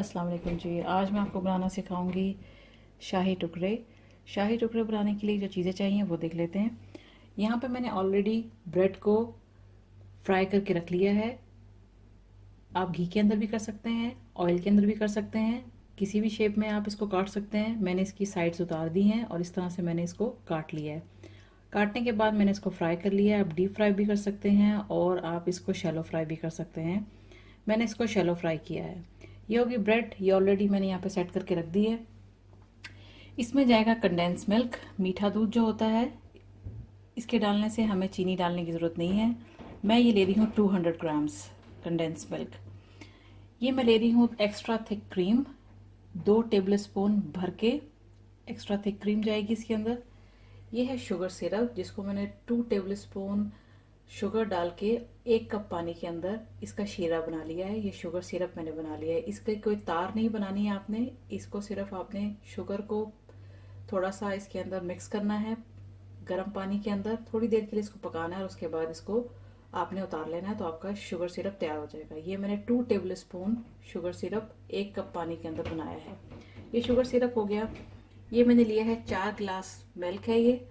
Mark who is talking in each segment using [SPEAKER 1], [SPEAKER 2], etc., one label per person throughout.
[SPEAKER 1] अस्सलाम वालेकुम जी। आज मैं आपको बनाना सिखाऊंगी शाही टुकड़े। शाही टुकड़े बनाने के लिए जो चीज़ें चाहिए वो देख लेते हैं। यहाँ पे मैंने ऑलरेडी ब्रेड को फ्राई करके रख लिया है। आप घी के अंदर भी कर सकते हैं, ऑयल के अंदर भी कर सकते हैं, किसी भी शेप में आप इसको काट सकते हैं। मैंने इसकी साइड्स उतार दी हैं और इस तरह से मैंने इसको काट लिया है। काटने के बाद मैंने इसको फ्राई कर लिया है। आप डीप फ्राई भी कर सकते हैं और आप इसको शैलो फ्राई भी कर सकते हैं। मैंने इसको शैलो फ्राई किया है। ये होगी ब्रेड, ये ऑलरेडी मैंने यहाँ पे सेट करके रख दी है। इसमें जाएगा कंडेंस मिल्क, मीठा दूध जो होता है। इसके डालने से हमें चीनी डालने की ज़रूरत नहीं है। मैं ये ले रही हूँ 200 ग्राम्स कंडेंस मिल्क। ये मैं ले रही हूँ extra thick cream, 2 table spoon भर के एक्स्ट्रा थिक क्रीम जाएगी इसके अंदर। ये है शुगर सिरप, जिसको मैंने 2 टेबल स्पून शुगर डाल के 1 कप पानी के अंदर इसका शीरा बना लिया है। ये शुगर सिरप मैंने बना लिया है। इसके कोई तार नहीं बनानी है आपने, इसको सिर्फ आपने शुगर को थोड़ा सा इसके अंदर मिक्स करना है गर्म पानी के अंदर, थोड़ी देर के लिए इसको पकाना है और उसके बाद इसको आपने उतार लेना है तो आपका शुगर सिरप तैयार हो जाएगा। ये मैंने 2 table spoon sugar syrup 1 cup पानी के अंदर बनाया है। ये शुगर सिरप हो गया। ये मैंने लिया है 4 गिलास मिल्क है। ये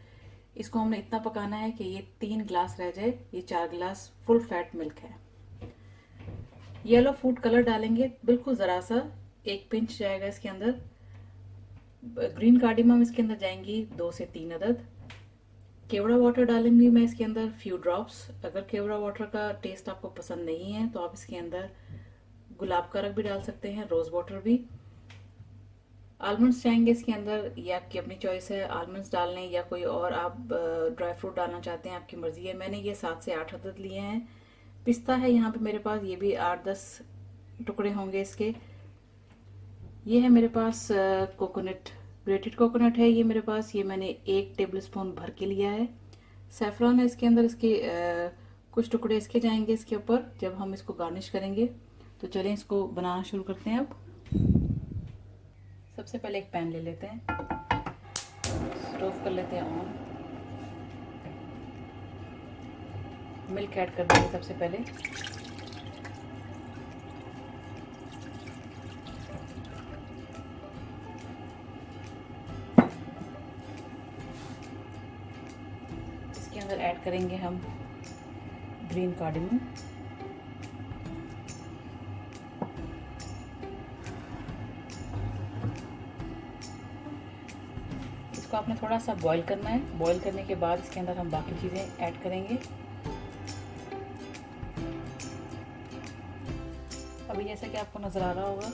[SPEAKER 1] इसको हमने इतना पकाना है कि ये 3 गिलास रह जाए। ये 4 गिलास फुल फैट मिल्क है। येलो फूड कलर डालेंगे बिल्कुल ज़रा सा, 1 पिंच जाएगा इसके अंदर। ग्रीन कार्डिमम इसके अंदर जाएंगी 2 से 3 अदद। केवड़ा वाटर डालूंगी मैं इसके अंदर फ्यू ड्रॉप्स। अगर केवड़ा वाटर का टेस्ट आपको पसंद नहीं है तो आप इसके अंदर गुलाब का रंग भी डाल सकते हैं, रोज वाटर भी। आलमंड्स जाएंगे इसके अंदर, ये आपकी अपनी चॉइस है, आलमंड्स डाल लें या कोई और आप ड्राई फ्रूट डालना चाहते हैं, आपकी मर्जी है। मैंने ये 7 से 8 अदद लिए हैं। पिस्ता है यहाँ पे मेरे पास, ये भी 8-10 टुकड़े होंगे इसके। ये है मेरे पास कोकोनट, ग्रेटेड कोकोनट है ये मेरे पास। ये मैंने 1 टेबल स्पून भर के लिया है। सैफरॉन है इसके अंदर, इसके कुछ टुकड़े इसके जाएंगे इसके ऊपर जब हम इसको गार्निश करेंगे। तो चलें इसको बनाना शुरू करते हैं। अब सबसे पहले एक पैन ले लेते हैं, स्टोव कर लेते हैं ऑन। मिल्क ऐड कर देंगे सबसे पहले। इसके अंदर ऐड करेंगे हम ग्रीन कार्डिमम। इसको आपने थोड़ा सा बॉईल करना है। बॉईल करने के बाद इसके अंदर हम बाकी चीज़ें ऐड करेंगे। अभी जैसे कि आपको नज़र आ रहा होगा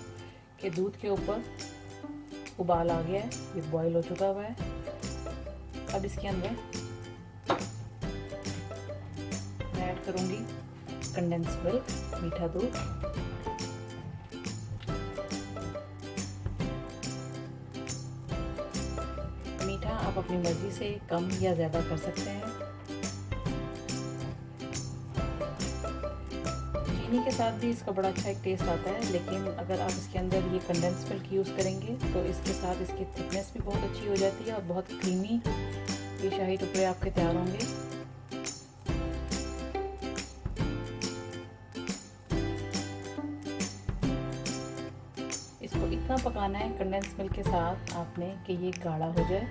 [SPEAKER 1] कि दूध के ऊपर उबाल आ गया है, ये बॉईल हो चुका हुआ है। अब इसके अंदर मैं ऐड करूँगी कंडेंस मिल्क, मीठा दूध। मीठा आप अपनी मर्जी से कम या ज़्यादा कर सकते हैं। चीनी के साथ भी इसका बड़ा अच्छा एक टेस्ट आता है, लेकिन अगर आप इसके अंदर ये कंडेंस मिल्क यूज़ करेंगे तो इसके साथ इसकी थिकनेस भी बहुत अच्छी हो जाती है और बहुत क्रीमी ये शाही टुकड़े आपके तैयार होंगे। इसको इतना पकाना है कंडेंस मिल्क के साथ आपने कि ये गाढ़ा हो जाए।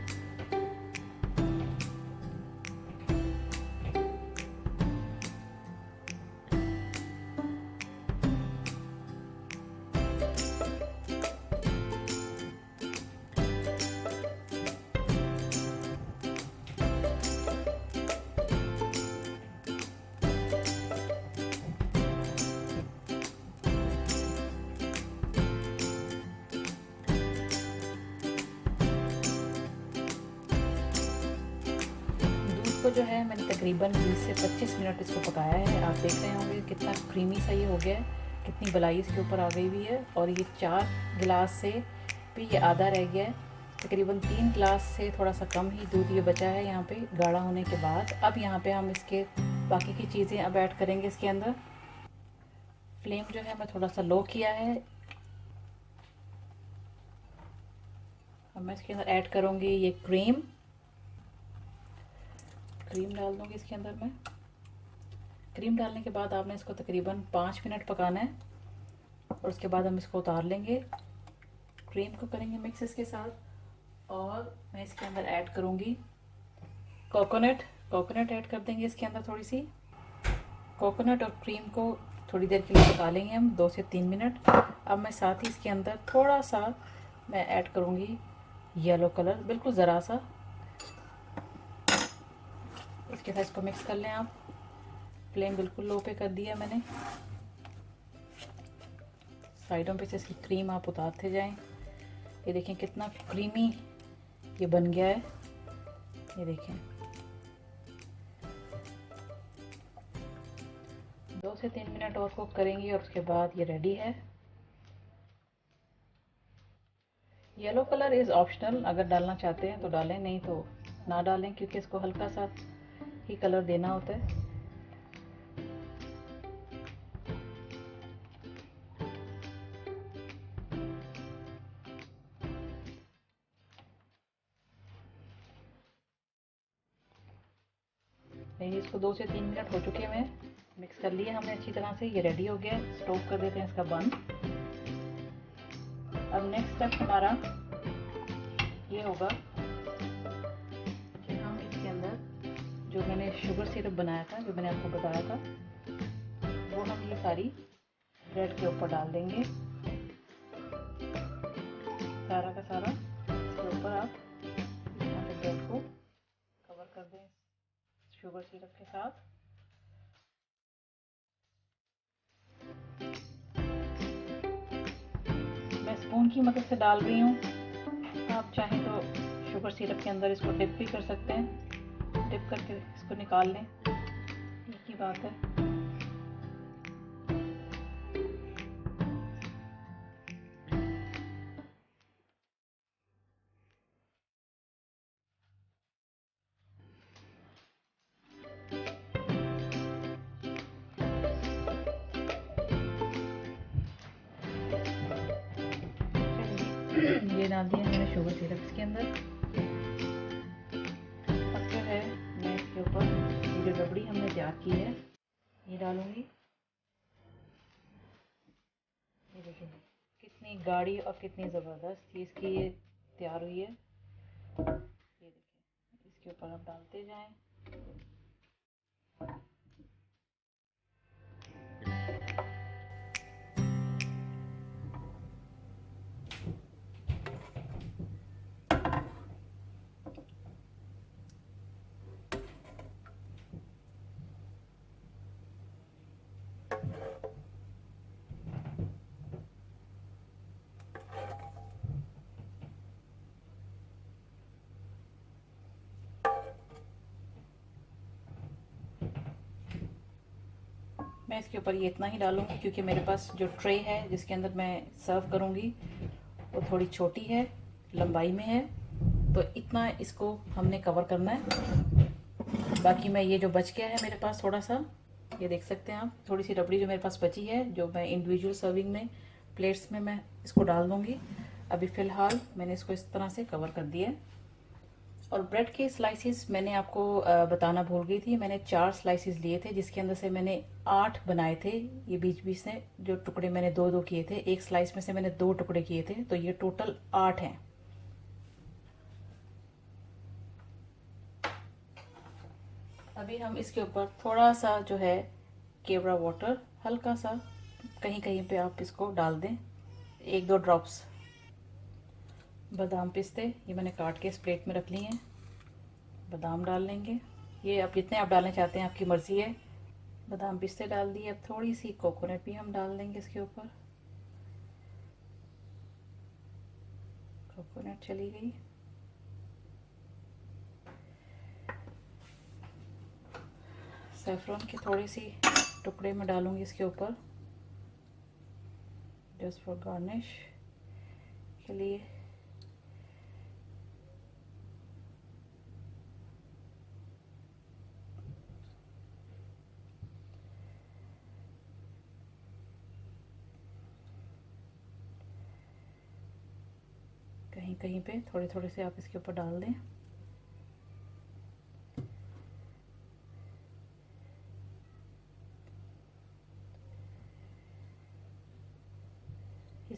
[SPEAKER 1] इसको जो है मैंने तकरीबन 20 से 25 मिनट इसको पकाया है। आप देख रहे होंगे कितना क्रीमी सा ये हो गया है, कितनी मलाई इसके ऊपर आ गई हुई है। और ये 4 गिलास से भी ये आधा रह गया है। तकरीबन 3 गिलास से थोड़ा सा कम ही दूध ये बचा है यहाँ पे गाढ़ा होने के बाद। अब यहाँ पे हम इसके बाकी की चीज़ें अब ऐड करेंगे इसके अंदर। फ्लेम जो है मैं थोड़ा सा लो किया है। अब मैं इसके अंदर ऐड करूँगी ये क्रीम डाल दूँगी इसके अंदर मैं। क्रीम डालने के बाद आपने इसको तकरीबन 5 मिनट पकाना है। और उसके बाद हम इसको उतार लेंगे। क्रीम को करेंगे मिक्स इसके साथ, और मैं इसके अंदर ऐड करूँगी कोकोनट। कोकोनट ऐड कर देंगे इसके अंदर थोड़ी सी। कोकोनट और क्रीम को थोड़ी देर के लिए पका लेंगे हम, 2 से 3 मिनट। अब मैं साथ ही इसके अंदर थोड़ा सा मैं ऐड करूँगी येलो कलर, बिल्कुल ज़रा सा। इसके साथ इसको मिक्स कर लें आप। फ्लेम बिल्कुल लो पे कर दिया मैंने। साइडों पे से इसकी क्रीम आप उतारते जाएं। ये देखें कितना क्रीमी ये बन गया है, ये देखें। 2 से 3 मिनट और कुक करेंगे और उसके बाद ये रेडी है। येलो कलर इज़ ऑप्शनल, अगर डालना चाहते हैं तो डालें, नहीं तो ना डालें, क्योंकि इसको हल्का सा ही कलर देना होता है। नहीं, इसको 2 से 3 मिनट हो चुके हैं, मिक्स कर लिया हमने अच्छी तरह से, ये रेडी हो गया। स्टोव कर देते हैं इसका बंद। अब नेक्स्ट स्टेप हमारा ये होगा कि हम इसके अंदर जो मैंने शुगर सिरप बनाया था, जो मैंने आपको बताया था, वो हम ये सारी ब्रेड के ऊपर डाल देंगे। सारा का सारा इसके ऊपर आप यहाँ से ब्रेड को कवर कर दें शुगर सिरप के साथ। मैं स्पून की मदद से डाल रही हूँ, आप चाहें तो शुगर सिरप के अंदर इसको डिप भी कर सकते हैं। डिप करके इसको निकाल लें, एक ही बात है। ये डाल दिया मैंने शुगर सिरप इसके अंदर। अब जो है मैं इसके ऊपर ये जो रबड़ी हमने तैयार की है ये डालूंगी। ये देखिए कितनी गाढ़ी और कितनी ज़बरदस्त ये इसकी ये तैयार हुई है। ये देखिए, इसके ऊपर आप डालते जाएं। मैं इसके ऊपर ये इतना ही डालूंगी, क्योंकि मेरे पास जो ट्रे है जिसके अंदर मैं सर्व करूंगी वो थोड़ी छोटी है, लंबाई में है, तो इतना इसको हमने कवर करना है। बाकी मैं ये जो बच गया है मेरे पास थोड़ा सा, ये देख सकते हैं आप, थोड़ी सी रबड़ी जो मेरे पास बची है, जो मैं इंडिविजुअल सर्विंग में प्लेट्स में मैं इसको डाल दूंगी। अभी फ़िलहाल मैंने इसको इस तरह से कवर कर दिया है। और ब्रेड के स्लाइसिस मैंने आपको बताना भूल गई थी, मैंने 4 स्लाइसिस लिए थे, जिसके अंदर से मैंने 8 बनाए थे। ये बीच बीच से जो टुकड़े मैंने 2-2 किए थे, एक स्लाइस में से मैंने 2 टुकड़े किए थे, तो ये टोटल 8 हैं। अभी हम इसके ऊपर थोड़ा सा जो है केवड़ा वाटर, हल्का सा कहीं कहीं पे आप इसको डाल दें, 1-2 ड्रॉप्स। बादाम पिस्ते ये मैंने काट के इस प्लेट में रख लिए हैं, बादाम डाल लेंगे। ये आप जितने आप डालना चाहते हैं आपकी मर्ज़ी है। बादाम पिस्ते डाल दिए। अब थोड़ी सी कोकोनट भी हम डाल देंगे इसके ऊपर। कोकोनट चली गई। सैफरन के थोड़ी सी टुकड़े में डालूंगी इसके ऊपर, जस्ट फॉर गार्निश के लिए। कहीं कहीं पे थोड़े थोड़े से आप इसके ऊपर डाल दें।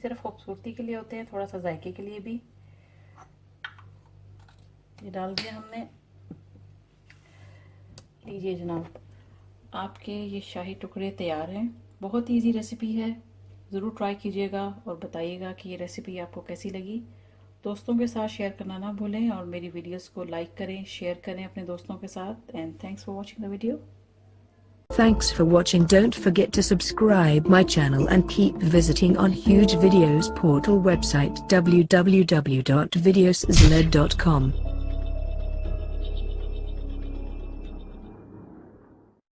[SPEAKER 1] सिर्फ खूबसूरती के लिए होते हैं, थोड़ा सा जायके के लिए भी। ये डाल दिया हमने। लीजिए जनाब, आपके ये शाही टुकड़े तैयार हैं। बहुत इजी रेसिपी है, ज़रूर ट्राई कीजिएगा और बताइएगा कि ये रेसिपी आपको कैसी लगी। दोस्तों के साथ शेयर करना ना भूलें और मेरी वीडियोस को लाइक करें, शेयर करें अपने दोस्तों के साथ। And thanks for watching the video.
[SPEAKER 2] Thanks for watching. Don't forget to subscribe my channel and keep visiting on Huge Videos portal website www.videoszled.com.